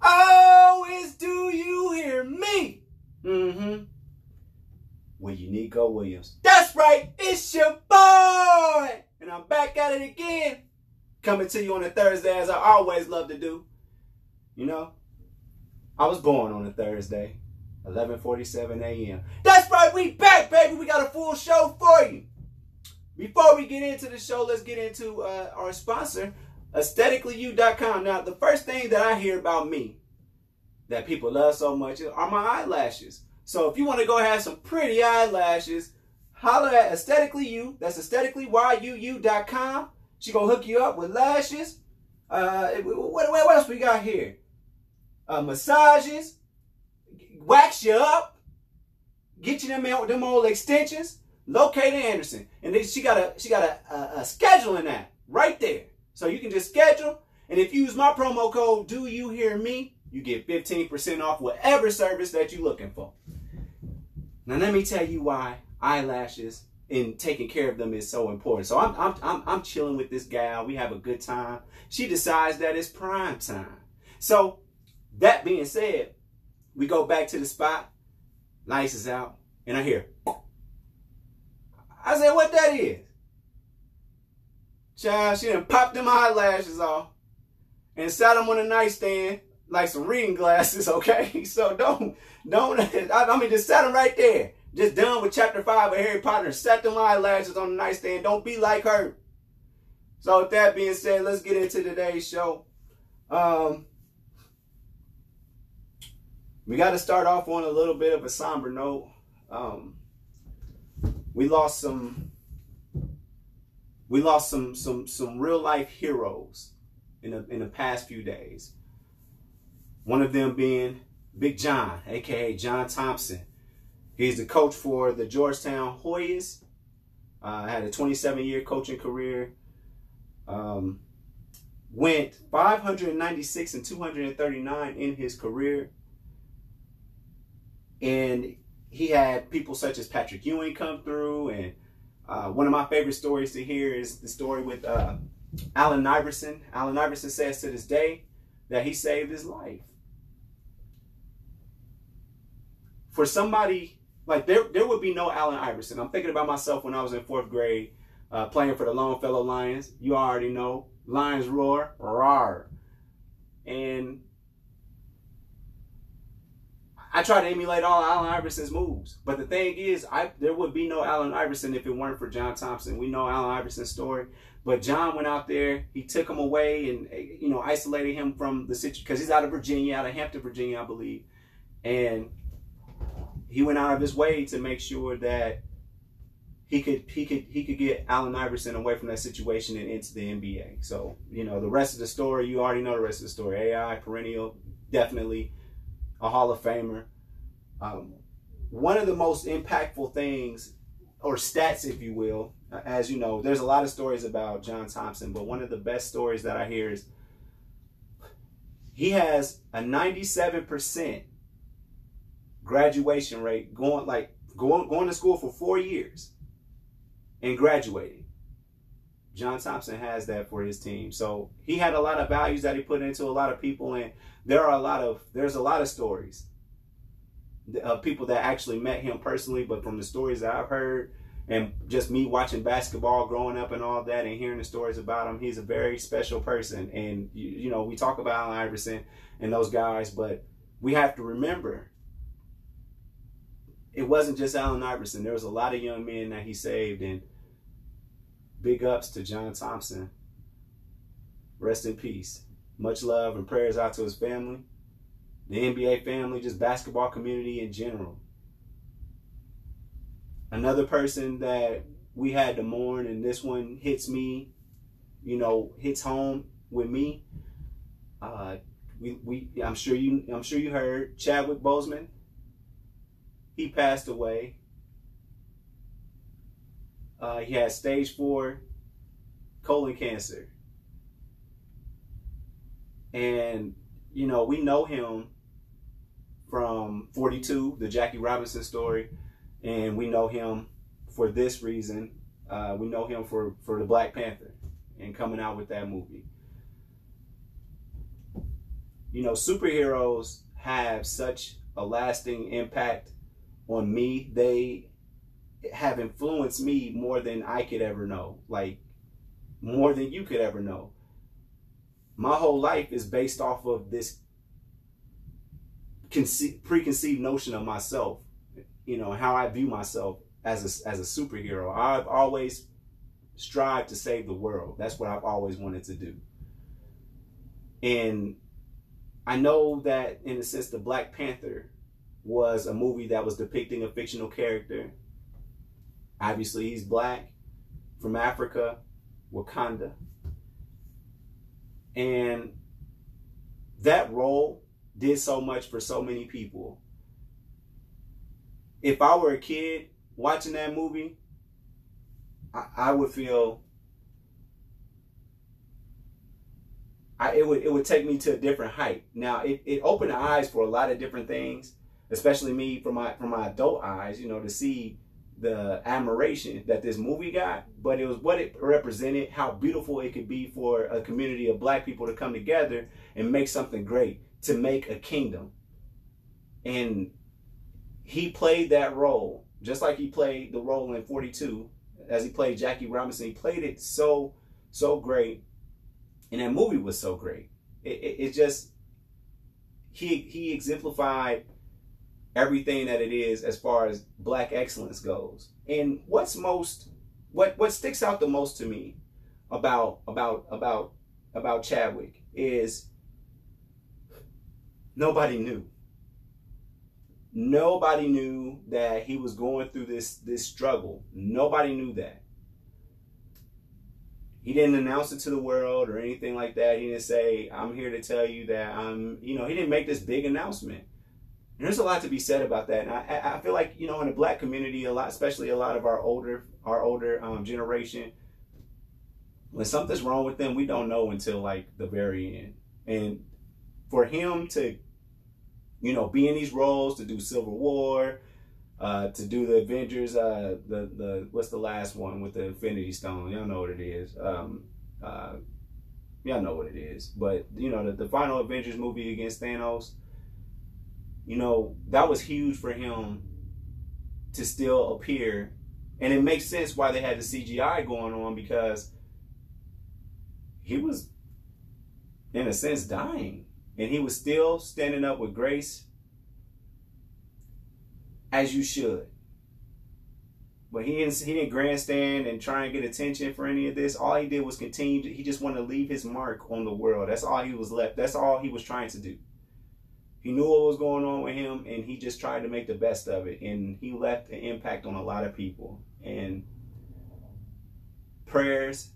Oh, it's Do You Hear Me? Mm-hmm. With Uniqo Williams. That's right, it's your boy! And I'm back at it again. Coming to you on a Thursday, as I always love to do. You know, I was born on a Thursday, 11:47 a.m. That's right, we back, baby. We got a full show for you. Before we get into the show, let's get into our sponsor, aestheticallyyou.com. Now, the first thing that I hear about me that people love so much are my eyelashes. So if you want to go have some pretty eyelashes, holler at aestheticallyyou. That's aestheticallyyou.com. She gonna hook you up with lashes. What else we got here? Massages, wax you up, get you them old extensions. Located in Anderson, and then she got a scheduling app right there, so you can just schedule. And if you use my promo code Do You Hear Me, you get 15% off whatever service that you're looking for. Now let me tell you why eyelashes and taking care of them is so important. So I'm chilling with this gal. We have a good time. She decides that it's prime time. So that being said, we go back to the spot. Lights is out, and I hear. I said, what that is? Child, she done popped them eyelashes off and sat them on a nightstand like some reading glasses, okay? So just sat them right there. Just done with chapter 5 of Harry Potter and sat them eyelashes on the nightstand. Don't be like her. So with that being said, let's get into today's show. We got to start off on a little bit of a somber note. We lost some real life heroes in the past few days. One of them being Big John, aka John Thompson. He's the coach for the Georgetown Hoyas. Had a 27-year coaching career. Went 596 and 239 in his career. And he had people such as Patrick Ewing come through, and one of my favorite stories to hear is the story with Allen Iverson. Allen Iverson says to this day that he saved his life. For somebody, like there would be no Allen Iverson. I'm thinking about myself when I was in 4th grade playing for the Longfellow Lions. You already know, Lions roar, roar. And I try to emulate all Allen Iverson's moves. But the thing is, there would be no Allen Iverson if it weren't for John Thompson. We know Allen Iverson's story. But John went out there, he took him away and, isolated him from the situation. Because he's out of Virginia, out of Hampton, Virginia, I believe. And he went out of his way to make sure that he could get Allen Iverson away from that situation and into the NBA. So, the rest of the story, you already know the rest of the story. AI, perennial, definitely a Hall of Famer. One of the most impactful things, or stats, if you will, as you know, there's a lot of stories about John Thompson, but one of the best stories that I hear is he has a 97% graduation rate, going to school for 4 years and graduating. John Thompson has that for his team. So he had a lot of values that he put into a lot of people, and there's a lot of stories of people that actually met him personally, but from the stories that I've heard and just me watching basketball growing up and all that and hearing the stories about him, he's a very special person. And we talk about Allen Iverson and those guys, but we have to remember it wasn't just Allen Iverson. There was a lot of young men that he saved, and big ups to John Thompson. Rest in peace. Much love and prayers out to his family, the NBA family, just basketball community in general. Another person that we had to mourn, and this one hits me, hits home with me. I'm sure you heard Chadwick Boseman. He passed away. He had stage 4 colon cancer. And, we know him from 42, the Jackie Robinson story. And we know him for this reason. We know him for the Black Panther and coming out with that movie. You know, superheroes have such a lasting impact on me. They have influenced me more than I could ever know, like more than you could ever know. My whole life is based off of this preconceived notion of myself, you know, how I view myself as a superhero. I've always strived to save the world. That's what I've always wanted to do. And I know that, in a sense, the Black Panther was a movie that was depicting a fictional character. Obviously, he's black, from Africa, Wakanda. And that role did so much for so many people. If I were a kid watching that movie, I would feel it would take me to a different height. Now, it opened the eyes for a lot of different things, especially me from my adult eyes, you know, to see the admiration that this movie got, but it was what it represented, how beautiful it could be for a community of black people to come together and make something great, to make a kingdom. And he played that role, just like he played the role in 42, as he played Jackie Robinson. He played it so great, and that movie was so great. It just, he exemplified everything that it is as far as black excellence goes. And what sticks out the most to me about Chadwick is nobody knew. Nobody knew that he was going through this struggle. Nobody knew that. He didn't announce it to the world or anything like that. He didn't say, I'm here to tell you that you know, he didn't make this big announcement. And there's a lot to be said about that. And I feel like, you know, in the black community, a lot, especially a lot of our older generation, when something's wrong with them, we don't know until like the very end. And for him to, you know, be in these roles, to do Civil War, to do the Avengers, the what's the last one with the Infinity Stone? Y'all know what it is. Y'all know what it is. But, you know, the final Avengers movie against Thanos, you know, that was huge for him to still appear. And it makes sense why they had the CGI going on, because he was, in a sense, dying. And he was still standing up with grace, as you should. But he didn't grandstand and try and get attention for any of this. All he did was continue. He just wanted to leave his mark on the world. That's all he was left. That's all he was trying to do. He knew what was going on with him, and he just tried to make the best of it. And he left an impact on a lot of people. And prayers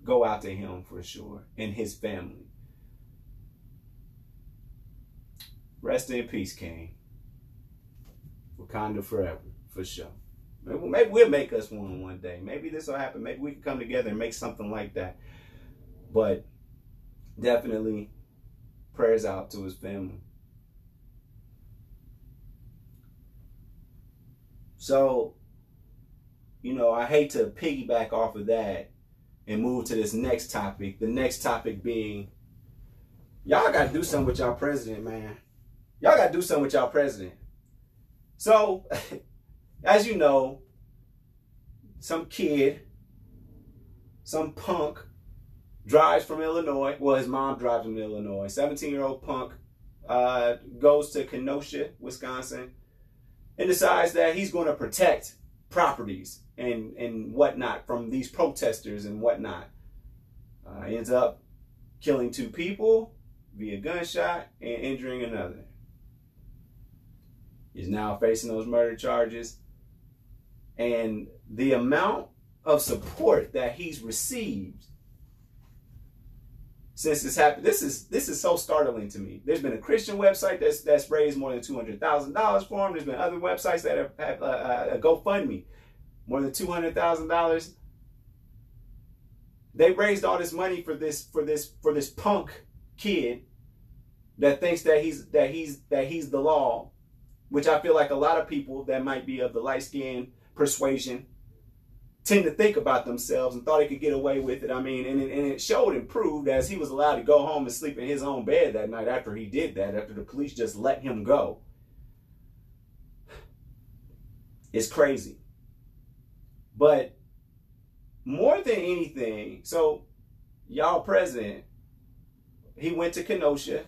go out to him for sure, and his family. Rest in peace, King. Wakanda forever, for sure. Maybe we'll make us one day. Maybe this will happen. Maybe we can come together and make something like that. But definitely, prayers out to his family. So, you know, I hate to piggyback off of that and move to this next topic. The next topic being, y'all got to do something with y'all president, man. Y'all got to do something with y'all president. So, as you know, some kid, some punk drives from Illinois. Well, his mom drives from Illinois. 17-year-old punk goes to Kenosha, Wisconsin, and decides that he's going to protect properties and whatnot from these protesters and whatnot. Ends up killing 2 people via gunshot and injuring another. He's now facing those murder charges. And the amount of support that he's received since this happened, this is so startling to me. There's been a Christian website that's raised more than $200,000 for him. There's been other websites that have a GoFundMe, more than $200,000. They raised all this money for this punk kid that thinks that he's the law, which I feel like a lot of people that might be of the light skin persuasion tend to think about themselves and thought they could get away with it. I mean, and it showed and proved as he was allowed to go home and sleep in his own bed that night after he did that, after the police just let him go. It's crazy. But more than anything, so y'all president, he went to Kenosha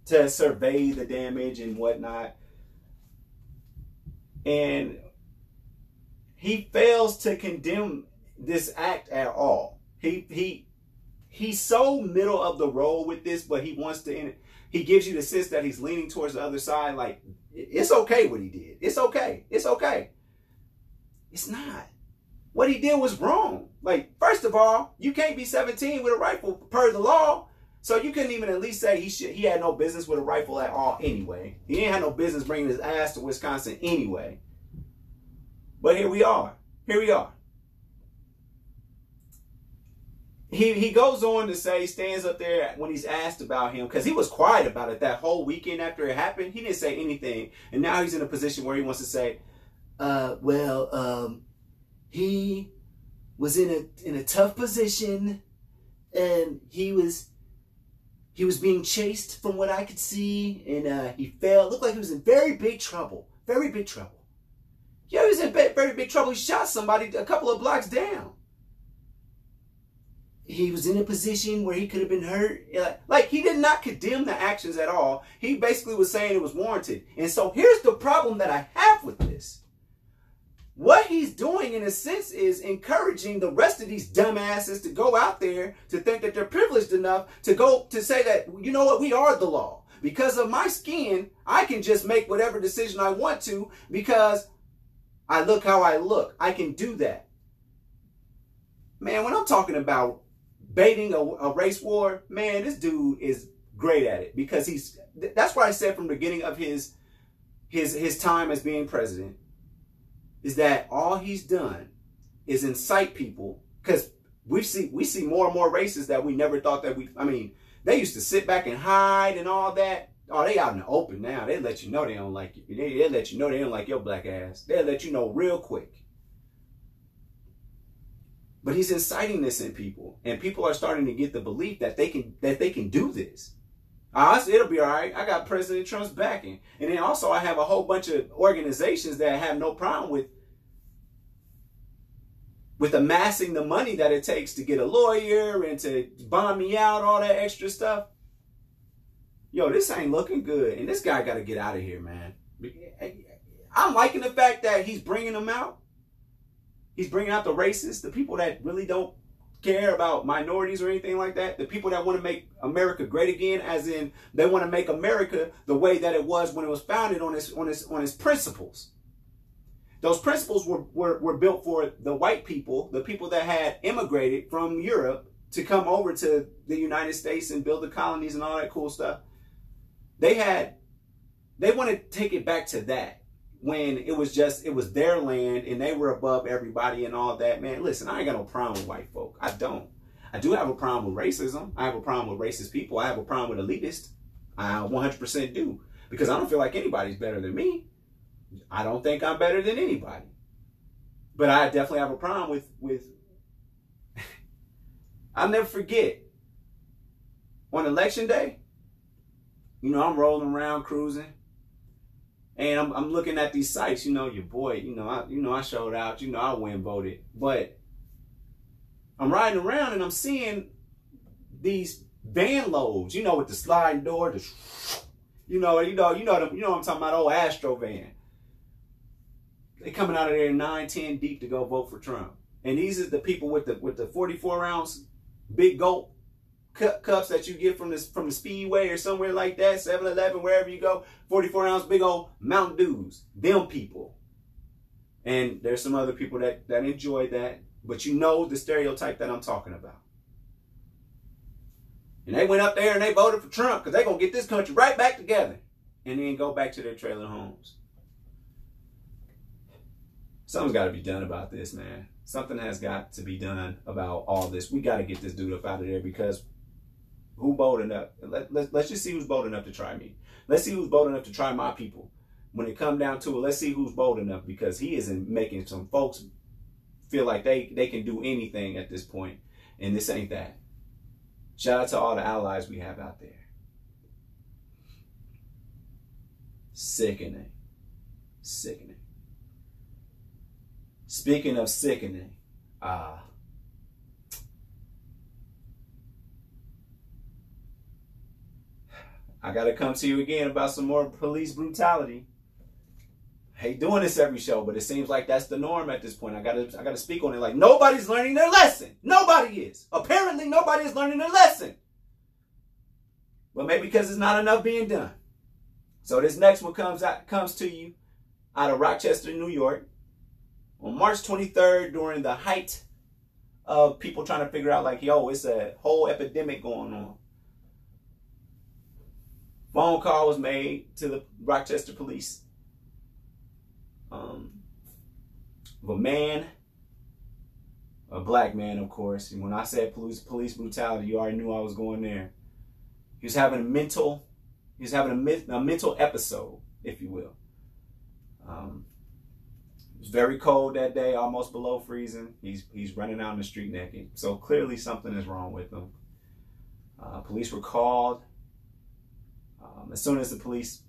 to survey the damage and whatnot. And he fails to condemn this act at all. He's so middle of the road with this, but he wants to, he gives you the sense that he's leaning towards the other side. Like, it's okay what he did. It's okay. It's okay. It's not. What he did was wrong. Like, first of all, you can't be 17 with a rifle per the law. So you couldn't even at least say he had no business with a rifle at all anyway. He didn't have no business bringing his ass to Wisconsin anyway. But here we are. Here we are. He goes on to say, stands up there when he's asked about him, because he was quiet about it that whole weekend after it happened. He didn't say anything. And now he's in a position where he wants to say, he was in a tough position, and he was being chased from what I could see, and he fell. Looked like he was in very big trouble. Very big trouble. Yeah, he was in very big trouble. He shot somebody a couple of blocks down. He was in a position where he could have been hurt. Like, he did not condemn the actions at all. He basically was saying it was warranted. And so here's the problem that I have with this. What he's doing, in a sense, is encouraging the rest of these dumbasses to go out there to think that they're privileged enough to go to say that, you know what, we are the law. Because of my skin, I can just make whatever decision I want to because I look how I look. I can do that. Man, when I'm talking about baiting a race war, man, this dude is great at it, because that's what I said from the beginning of his time as being president, is that all he's done is incite people, because we see more and more races that we never thought that they used to sit back and hide and all that. Oh, they out in the open now. They let you know they don't like you. They let you know they don't like your black ass. They'll let you know real quick. But he's inciting this in people, and people are starting to get the belief that they can do this. It'll be all right. I got President Trump's backing, and then also I have a whole bunch of organizations that have no problem with amassing the money that it takes to get a lawyer and to bond me out, all that extra stuff. Yo, this ain't looking good, and this guy got to get out of here, man. I'm liking the fact that he's bringing them out. He's bringing out the racists, the people that really don't care about minorities or anything like that. The people that want to make America great again, as in they want to make America the way that it was when it was founded on its principles. Those principles were built for the white people, the people that had immigrated from Europe to come over to the United States and build the colonies and all that cool stuff. They want to take it back to that, when it was their land and they were above everybody and all that. Man, listen, I ain't got no problem with white folk. I don't. I do have a problem with racism. I have a problem with racist people. I have a problem with elitists. I 100% do. Because I don't feel like anybody's better than me. I don't think I'm better than anybody. But I definitely have a problem with I'll never forget, on election day, I'm rolling around cruising, and I'm looking at these sites. Your boy, I showed out. I went voted, but I'm riding around and I'm seeing these van loads. With the sliding door, you know what I'm talking about, old Astro van. They coming out of there 9, 10 deep to go vote for Trump, and these are the people with the 44-ounce big gulp cups that you get from the Speedway or somewhere like that, 7-Eleven, wherever you go, 44-ounce big old Mountain Dews. Them people. And there's some other people that enjoy that, but the stereotype that I'm talking about. And they went up there and they voted for Trump because they're going to get this country right back together, and then go back to their trailer homes. Something's got to be done about this, man. Something has got to be done about all this. We got to get this dude up out of there, because who bold enough? Let's just see who's bold enough to try me. Let's see who's bold enough to try my people. When it comes down to it, let's see who's bold enough, because he isn't making some folks feel like they can do anything at this point, and this ain't that. Shout out to all the allies we have out there. Sickening. Sickening. Speaking of sickening, I gotta come to you again about some more police brutality. I hate doing this every show, but it seems like that's the norm at this point. I gotta speak on it. Like, nobody's learning their lesson. Nobody is. Apparently, nobody is learning their lesson. But maybe because there's not enough being done. So this next one comes to you out of Rochester, New York. On March 23rd, during the height of people trying to figure out, like, yo, it's a whole epidemic going on. Phone call was made to the Rochester police. Of a man, a black man, of course. And when I said police brutality, you already knew I was going there. He was having a mental episode, if you will. It was very cold that day, almost below freezing. He's running out in the street naked. So clearly something is wrong with him. Police were called. As soon as the police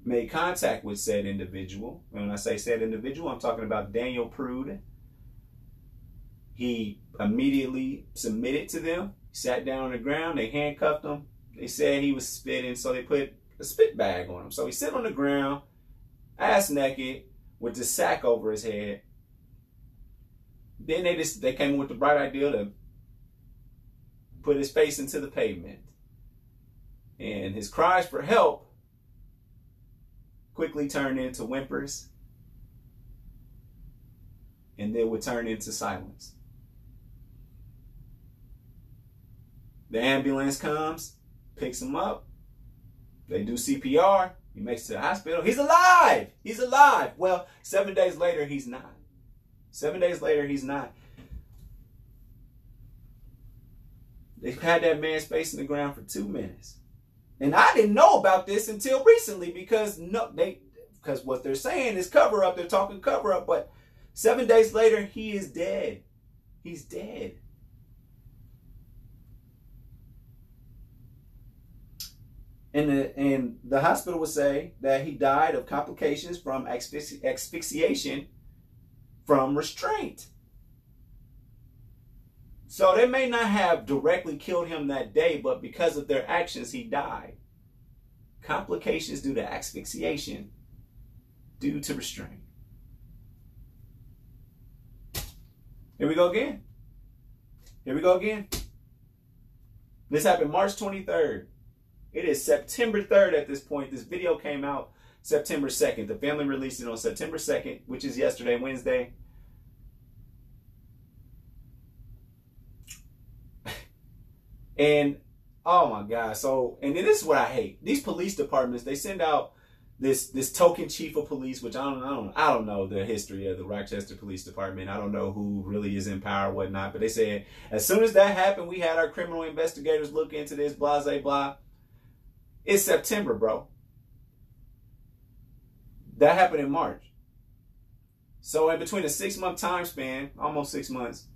made contact with said individual, and when I say said individual, I'm talking about Daniel Prude. He immediately submitted to them, sat down on the ground, they handcuffed him. They said he was spitting, so they put a spit bag on him. So he sat on the ground, ass naked, with the sack over his head. Then they came with the bright idea to put his face into the pavement. And his cries for help quickly turned into whimpers, and then would turn into silence. The ambulance comes, picks him up. They do CPR. He makes it to the hospital. He's alive. He's alive. Well, 7 days later, he's not. 7 days later, he's not. They've had that man's face in the ground for 2 minutes. And I didn't know about this until recently because what they're saying is cover up. They're talking cover up. But 7 days later, he is dead. He's dead. And the hospital would say that he died of complications from asphyxiation from restraint. So they may not have directly killed him that day, but because of their actions, he died. Complications due to asphyxiation due to restraint. Here we go again. Here we go again. This happened March 23rd. It is September 3rd at this point. This video came out September 2nd. The family released it on September 2nd, which is yesterday, Wednesday. And oh my God. So, and this is what I hate. These police departments, they send out this token chief of police, which I don't know the history of the Rochester Police Department. I don't know who really is in power or whatnot. But they said as soon as that happened, we had our criminal investigators look into this, blah, blah, blah. It's September, bro. That happened in March. So in between a 6-month time span, almost 6 months,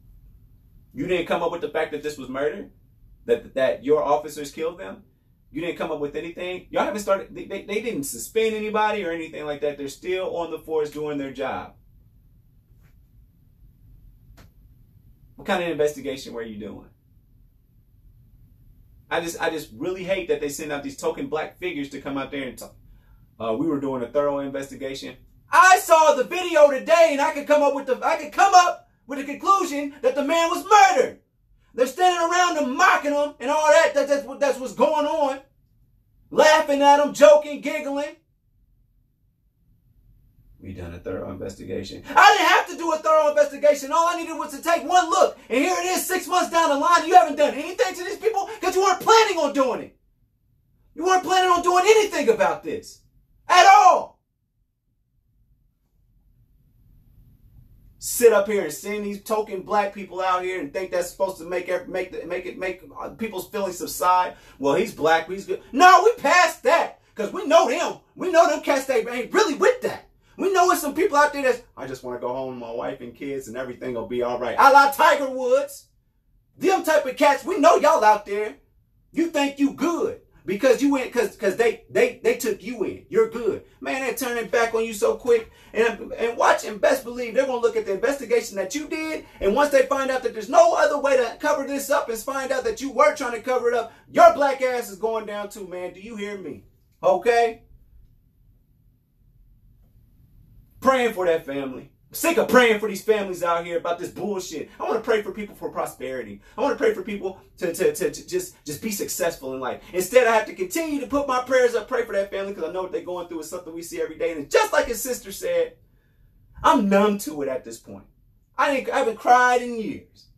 you didn't come up with the fact that this was murder? That your officers killed them? You didn't come up with anything? Y'all haven't started, they didn't suspend anybody or anything like that. They're still on the force doing their job. What kind of investigation were you doing? I just really hate that they send out these token black figures to come out there and talk. We were doing a thorough investigation. I saw the video today, and I could come up with the conclusion that the man was murdered. They're standing around him, mocking him, and all that. That's what's going on. Laughing at him, joking, giggling. We done a thorough investigation. I didn't have to do a thorough investigation. All I needed was to take one look. And here it is 6 months down the line. And you haven't done anything to these people because you weren't planning on doing it. You weren't planning on doing anything about this. At all. Sit up here and send these token black people out here and think that's supposed to make people's feelings subside. Well, he's black, he's good. No, we passed that. Because we know them. We know them cats, they ain't really with that. We know there's some people out there that's, I just want to go home with my wife and kids and everything will be all right. A la Tiger Woods. Them type of cats, we know y'all out there. You think you good because you went, because they took you in. You're good. Man, they're turning back on you so quick. And watch and best believe they're going to look at the investigation that you did. And once they find out that there's no other way to cover this up and find out that you were trying to cover it up, your black ass is going down too, man. Do you hear me? Okay? Praying for that family. I'm sick of praying for these families out here about this bullshit. I want to pray for people for prosperity. I want to pray for people to just be successful in life. Instead, I have to continue to put my prayers up, pray for that family, because I know what they're going through is something we see every day. And just like his sister said, I'm numb to it at this point. I haven't cried in years.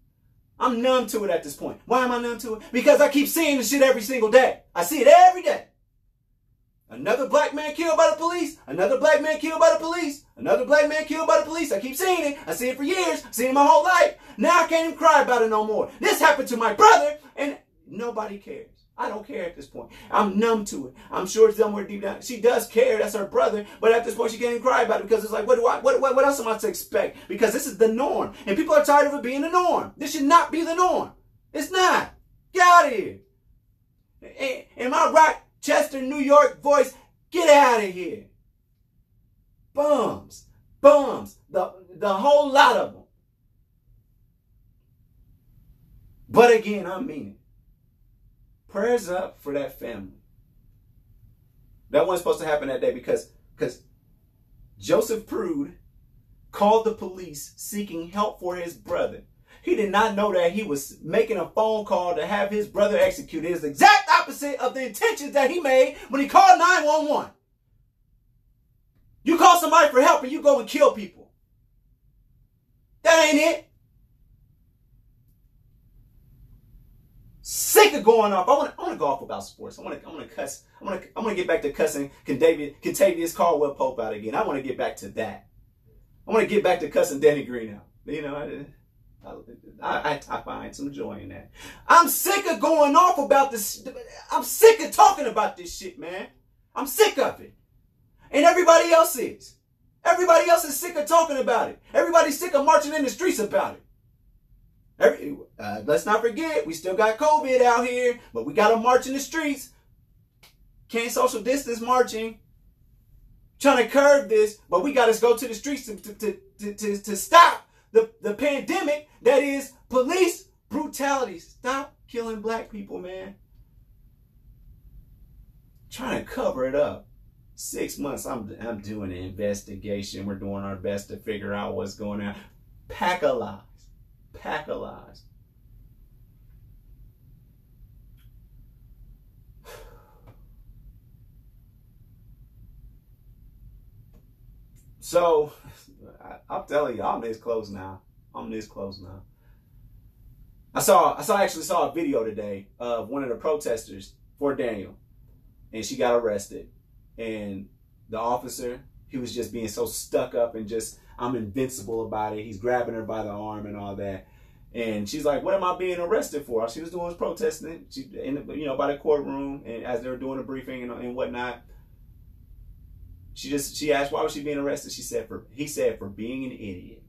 I'm numb to it at this point. Why am I numb to it? Because I keep seeing the shit every single day. I see it every day. Another black man killed by the police. Another black man killed by the police. Another black man killed by the police. I keep seeing it. I see it for years. I've seen it my whole life. Now I can't even cry about it no more. This happened to my brother and nobody cares. I don't care at this point. I'm numb to it. I'm sure somewhere deep down she does care. That's her brother. But at this point she can't even cry about it because it's like, what else am I to expect? Because this is the norm. And people are tired of it being the norm. This should not be the norm. It's not. Get out of here. In my Rochester, New York voice, get out of here. Bums. The whole lot of them. But again, I mean it. Prayers up for that family. That wasn't supposed to happen that day because Joseph Prude called the police seeking help for his brother. He did not know that he was making a phone call to have his brother executed. It's the exact opposite of the intentions that he made when he called 911. You call somebody for help and you go and kill people. That ain't it. Sick of going off. I want to go off about sports. I want to cuss. I want to get back to cussing Contavious Caldwell Pope out again. I want to get back to that. I want to get back to cussing Danny Green out. You know, I find some joy in that. I'm sick of going off about this. I'm sick of talking about this shit, man. I'm sick of it. And everybody else is. Everybody else is sick of talking about it. Everybody's sick of marching in the streets about it. Let's not forget, we still got COVID out here, but we got to march in the streets. Can't social distance marching. Trying to curb this, but we got to go to the streets to stop the pandemic that is police brutality. Stop killing black people, man. Trying to cover it up. 6 months, I'm doing an investigation. We're doing our best to figure out what's going on. Pack of lies. Pack of lies. So, I'm telling you, I'm this close now. I'm this close now. I actually saw a video today of one of the protesters for Daniel, and she got arrested. And the officer, he was just being so stuck up and just, I'm invincible about it. He's grabbing her by the arm and all that. And she's like, what am I being arrested for? All she was doing was protesting. She, by the courtroom, and as they were doing a briefing and whatnot. She asked, why was she being arrested? He said, for being an idiot.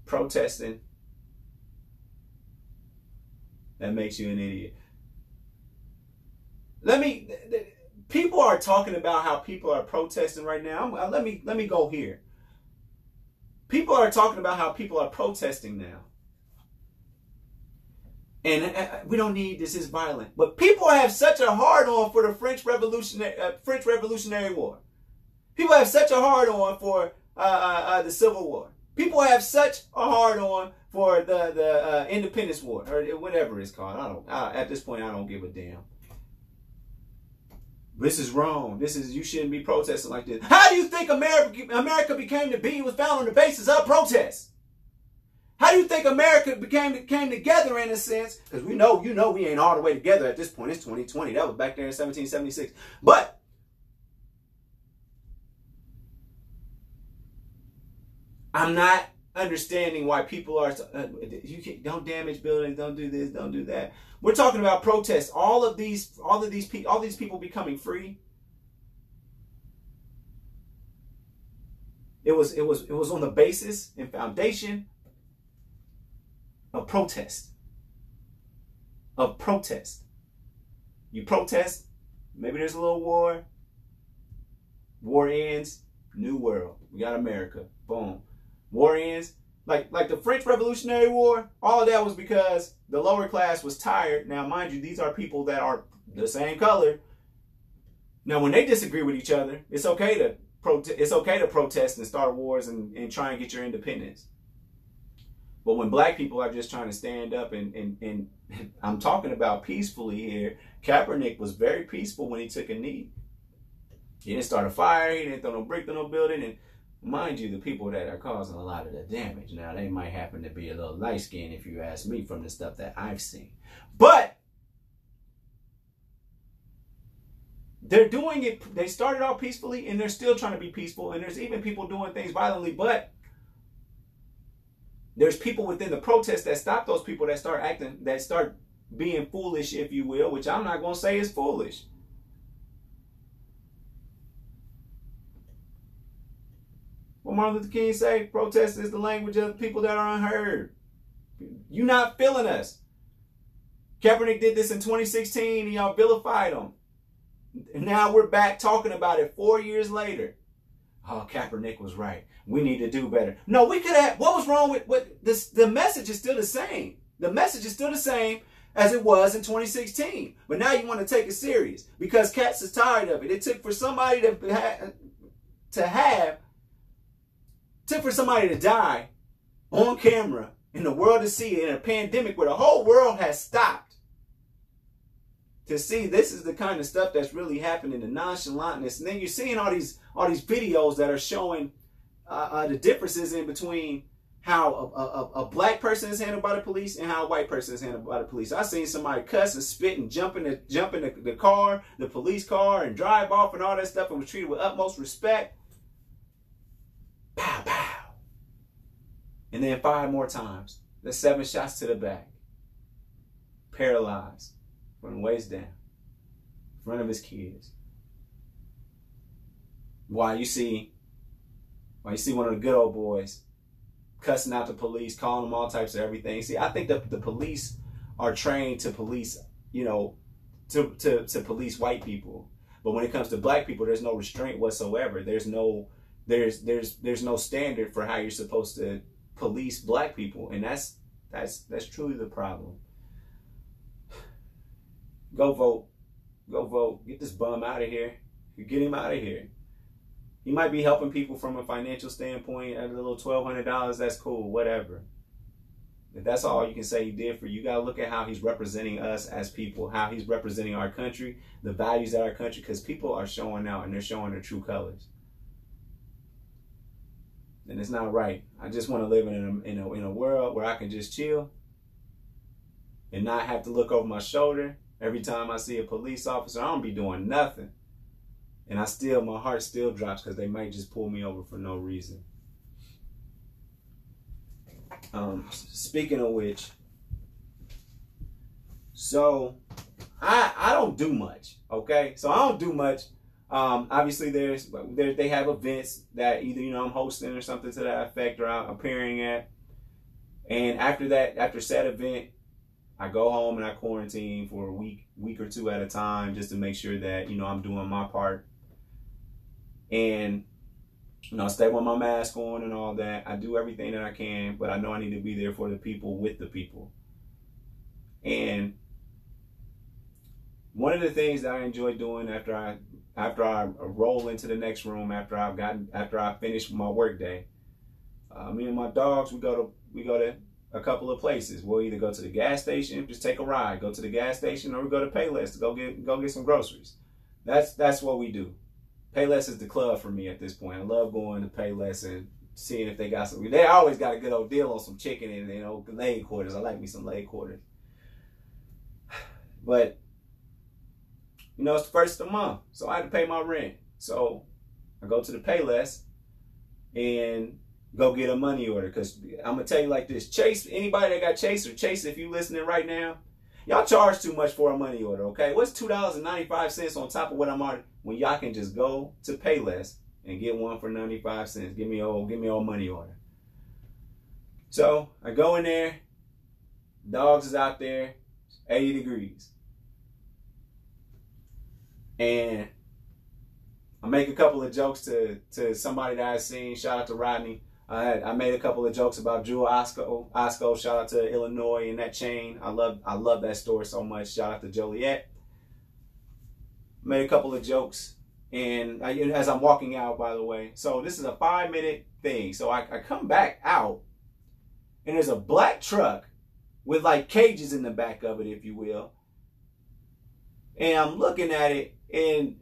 Protesting. That makes you an idiot. People are talking about how people are protesting right now. Let me go here. People are talking about how people are protesting now. And we don't need this is violent. But people have such a hard-on for the French Revolutionary War. People have such a hard-on for the Civil War. People have such a hard-on for the Independence War, or whatever it's called. At this point, I don't give a damn. This is wrong. You shouldn't be protesting like this. How do you think America became to be? It was found on the basis of protest. How do you think America came together in a sense? Because we know we ain't all the way together at this point. It's 2020. That was back there in 1776. But I'm not understanding why people are don't damage buildings, don't do this, don't do that. We're talking about protests. All these people becoming free. It was on the basis and foundation of protest. Of protest. You protest, maybe there's a little war. War ends, new world. We got America. Boom. War ends. Like the French Revolutionary War, all of that was because the lower class was tired. Now, mind you, these are people that are the same color. Now, when they disagree with each other, it's okay to protest and start wars and try and get your independence. But when black people are just trying to stand up and I'm talking about peacefully here, Kaepernick was very peaceful when he took a knee. He didn't start a fire, he didn't throw no brick to no building, and mind you, the people that are causing a lot of the damage, now they might happen to be a little light-skinned if you ask me from the stuff that I've seen. But they're doing it, they started off peacefully and they're still trying to be peaceful, and there's even people doing things violently, but there's people within the protest that stop those people that start acting, that start being foolish, if you will, which I'm not going to say is foolish. What Martin Luther King say? Protest is the language of the people that are unheard. You not feeling us. Kaepernick did this in 2016 and y'all vilified him. And now we're back talking about it 4 years later. Oh, Kaepernick was right. We need to do better. No, we could have. What was wrong with what this? The message is still the same. The message is still the same as it was in 2016. But now you want to take it serious because cats is tired of it. It took for somebody took for somebody to die on camera and the world to see it in a pandemic where the whole world has stopped to see this is the kind of stuff that's really happening, the nonchalantness. And then you're seeing all these videos that are showing the differences in between how a black person is handled by the police and how a white person is handled by the police. I seen somebody cuss and spit and jump in the car, the police car, and drive off and all that stuff, and was treated with utmost respect. Pow, pow. And then 5 more times. That's 7 shots to the back. Paralyzed from the waist down. In front of his kids. Why you see one of the good old boys cussing out the police, calling them all types of everything. See, I think the police are trained to police, you know, to police white people. But when it comes to black people, there's no restraint whatsoever. There's no standard for how you're supposed to police black people, and that's truly the problem. Go vote, get this bum out of here. Get him out of here. He might be helping people from a financial standpoint at a little $1,200. That's cool, whatever. If that's all you can say he did for you, you got to look at how he's representing us as people, how he's representing our country, the values of our country, because people are showing out and they're showing their true colors. And it's not right. I just want to live in a world where I can just chill and not have to look over my shoulder every time I see a police officer. I don't be doing nothing. And my heart still drops because they might just pull me over for no reason. Speaking of which, so I don't do much, okay? So I don't do much. Obviously they have events that either, you know, I'm hosting or something to that effect, or I'm appearing at. And after said event, I go home and I quarantine for a week or 2 at a time, just to make sure that, you know, I'm doing my part. And, you know, I stay with my mask on and all that. I do everything that I can, but I know I need to be there for the people, with the people. And one of the things that I enjoy doing after I roll into the next room, after I finish my work day, me and my dogs, we go to a couple of places. We'll either go to the gas station, just take a ride, go to the gas station, or we go to Payless to go get some groceries. That's what we do. Payless is the club for me at this point. I love going to Payless and seeing if they got some. They always got a good old deal on some chicken and, you know, leg quarters. I like me some leg quarters. But, you know, it's the first of the month, so I had to pay my rent. So I go to the Payless and go get a money order. Because I'm going to tell you like this. Chase, anybody that got Chase, or Chase, if you listening right now, y'all charge too much for a money order, okay? What's $2.95 on top of what I'm already, when y'all can just go to Payless and get one for 95 cents. Give me old money order. So I go in there. Dogs is out there, 80 degrees. And I make a couple of jokes to somebody that I seen. Shout out to Rodney. I made a couple of jokes about Jewel Osco. Shout out to Illinois and that chain. I love that store so much. Shout out to Joliet. Made a couple of jokes. And as I'm walking out, by the way. So this is a 5-minute thing. So I come back out. And there's a black truck with like cages in the back of it, if you will. And I'm looking at it, and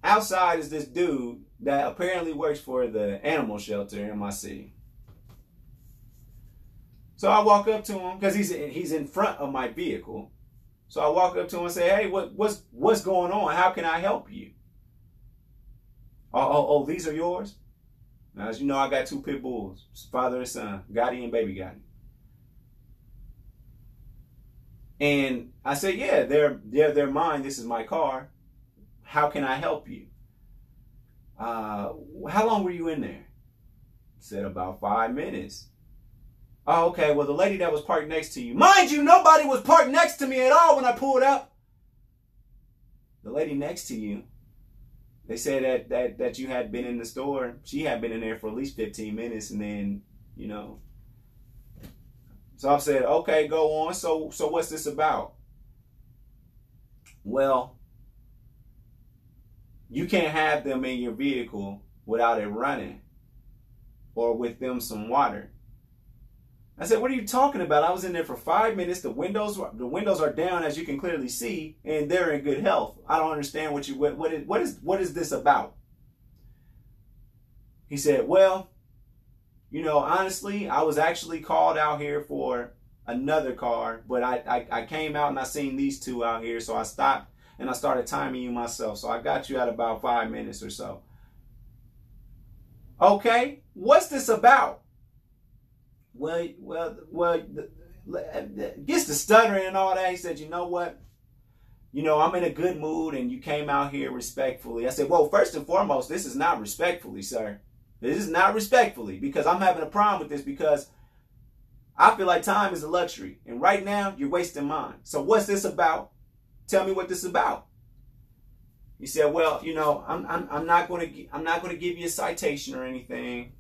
outside is this dude that apparently works for the animal shelter in my city. So I walk up to him because he's in front of my vehicle. So I walk up to him and say, "Hey, what's going on? How can I help you?" Oh, these are yours? Now, as you know, I got 2 pit bulls, father and son, Gotti and Baby Gotti. And I said, yeah, they're mine. This is my car. How can I help you? How long were you in there? I said, about 5 minutes. Oh, okay. Well, the lady that was parked next to you. Mind you, nobody was parked next to me at all when I pulled up. The lady next to you, they said that you had been in the store. She had been in there for at least 15 minutes. And then, you know. So I said, okay, go on. So what's this about? Well, you can't have them in your vehicle without it running or with them some water. I said, what are you talking about? I was in there for 5 minutes. The windows are down, as you can clearly see, and they're in good health. I don't understand what is this about? He said, well, you know, honestly, I was actually called out here for another car, but I came out and I seen these 2 out here, so I stopped and I started timing you myself. So I got you at about 5 minutes or so. Okay, what's this about? Well, gets the stuttering and all that. He said, you know what? You know, I'm in a good mood and you came out here respectfully. I said, well, first and foremost, this is not respectfully, sir. This is not respectfully, because I'm having a problem with this, because I feel like time is a luxury. And right now, you're wasting mine. So what's this about? Tell me what this is about. He said, well, you know, I'm not going to give you a citation or anything.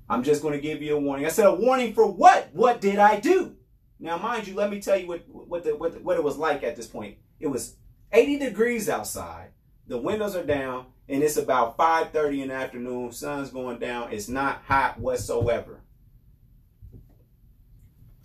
I'm just going to give you a warning. I said, a warning for what? What did I do? Now, mind you, let me tell you what it was like at this point. It was 80 degrees outside. The windows are down, and it's about 5:30 in the afternoon. Sun's going down. It's not hot whatsoever.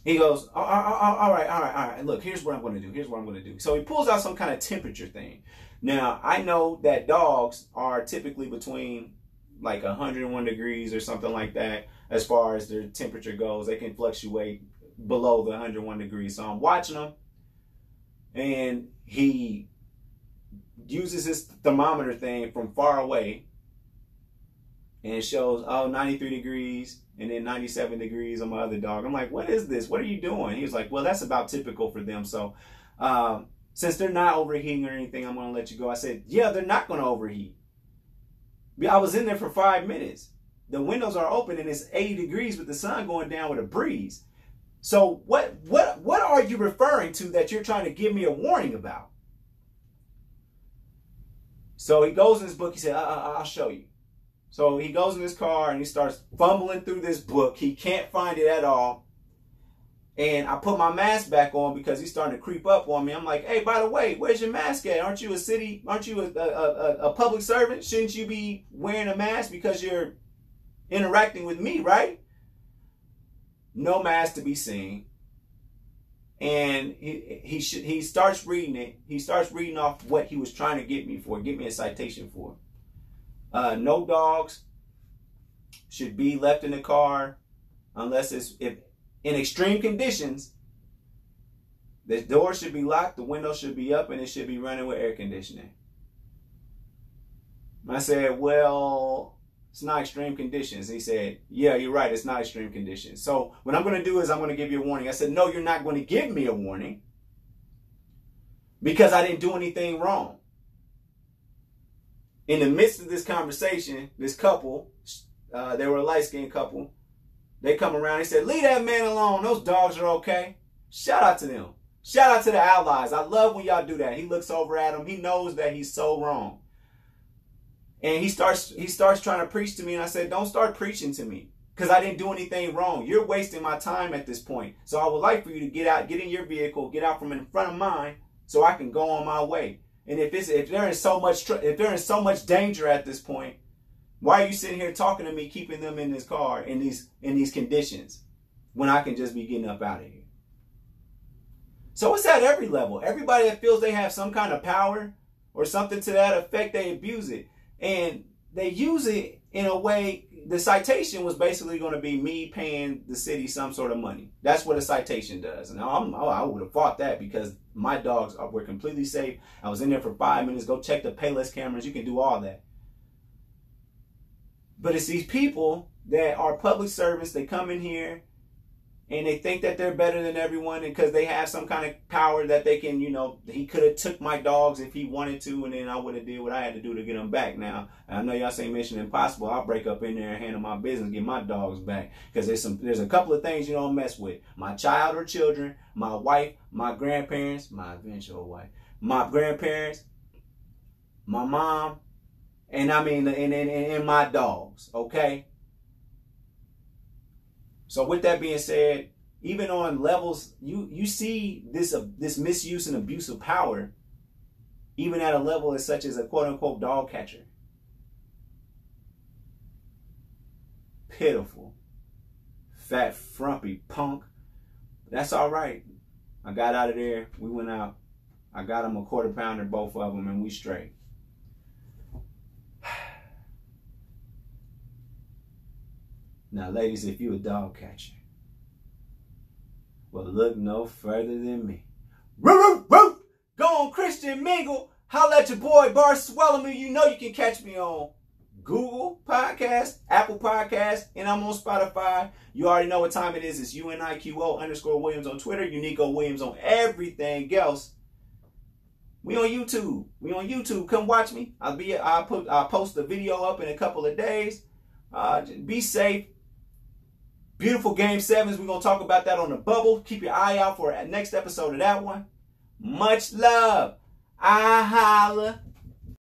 He goes, all right. Look, here's what I'm going to do. So he pulls out some kind of temperature thing. Now, I know that dogs are typically between like 101 degrees or something like that as far as their temperature goes. They can fluctuate below the 101 degrees. So I'm watching him, and he uses his thermometer thing from far away, and it shows, 93 degrees and then 97 degrees on my other dog. I'm like, what is this? What are you doing? He was like, well, that's about typical for them. So since they're not overheating or anything, I'm going to let you go. I said, yeah, they're not going to overheat. I was in there for 5 minutes. The windows are open and it's 80 degrees with the sun going down with a breeze. So what are you referring to that you're trying to give me a warning about? So he goes in his book. He said, I'll show you. So he goes in his car and he starts fumbling through this book. He can't find it at all. And I put my mask back on because he's starting to creep up on me. I'm like, hey, by the way, where's your mask at? Aren't you a public servant? Shouldn't you be wearing a mask because you're interacting with me, right? No mask to be seen. And he starts reading it. He starts reading off what he was trying to get me a citation for. No dogs should be left in the car unless if in extreme conditions. The door should be locked, the window should be up, and it should be running with air conditioning. I said, well, it's not extreme conditions. He said, yeah, you're right, it's not extreme conditions. So what I'm going to do is I'm going to give you a warning. I said, no, you're not going to give me a warning because I didn't do anything wrong. in the midst of this conversation, this couple, they were a light-skinned couple, they come around, they said, leave that man alone. Those dogs are okay. Shout out to them. Shout out to the allies. I love when y'all do that. He looks over at him. He knows that he's so wrong. And he starts trying to preach to me. And I said, don't start preaching to me, because I didn't do anything wrong. You're wasting my time at this point. So I would like for you to get out, get in your vehicle, get out from in front of mine so I can go on my way. And if they're in so much danger at this point, why are you sitting here talking to me, keeping them in this car in these conditions when I can just be getting up out of here? So it's at every level. Everybody that feels they have some kind of power or something to that effect, they abuse it. And they use it in a way, the citation was basically going to be me paying the city some sort of money. That's what a citation does. And I would have fought that, because my dogs were completely safe. I was in there for 5 minutes. Go check the Payless cameras. You can do all that. But it's these people that are public servants. They come in here and they think that they're better than everyone, and because they have some kind of power that they can, you know, he could have took my dogs if he wanted to, and then I would have did what I had to do to get them back. Now, I know y'all say Mission Impossible. I'll break up in there and handle my business, get my dogs back, because there's a couple of things you don't mess with. My child or children, my wife, my grandparents, my eventual wife, my grandparents, my mom, and I mean, and my dogs, okay? So with that being said, even on levels, you see this misuse and abuse of power, even at a level as such as a quote-unquote dog catcher. Pitiful. Fat, frumpy punk. That's all right. I got out of there. We went out. I got them a quarter pounder, both of them, and we straight. Now, ladies, if you a dog catcher, well, look no further than me. Roo, roo, roo! Go on Christian Mingle. Holla at your boy Bartholomew. You know you can catch me on Google Podcast, Apple Podcast, and I'm on Spotify. You already know what time it is. It's UNIQO_Williams on Twitter. Uniqo Williams on everything else. We on YouTube. We on YouTube. Come watch me. I'll post the video up in a couple of days. Be safe. Beautiful Game 7s. We're going to talk about that on the bubble. Keep your eye out for a next episode of that one. Much love. I holla.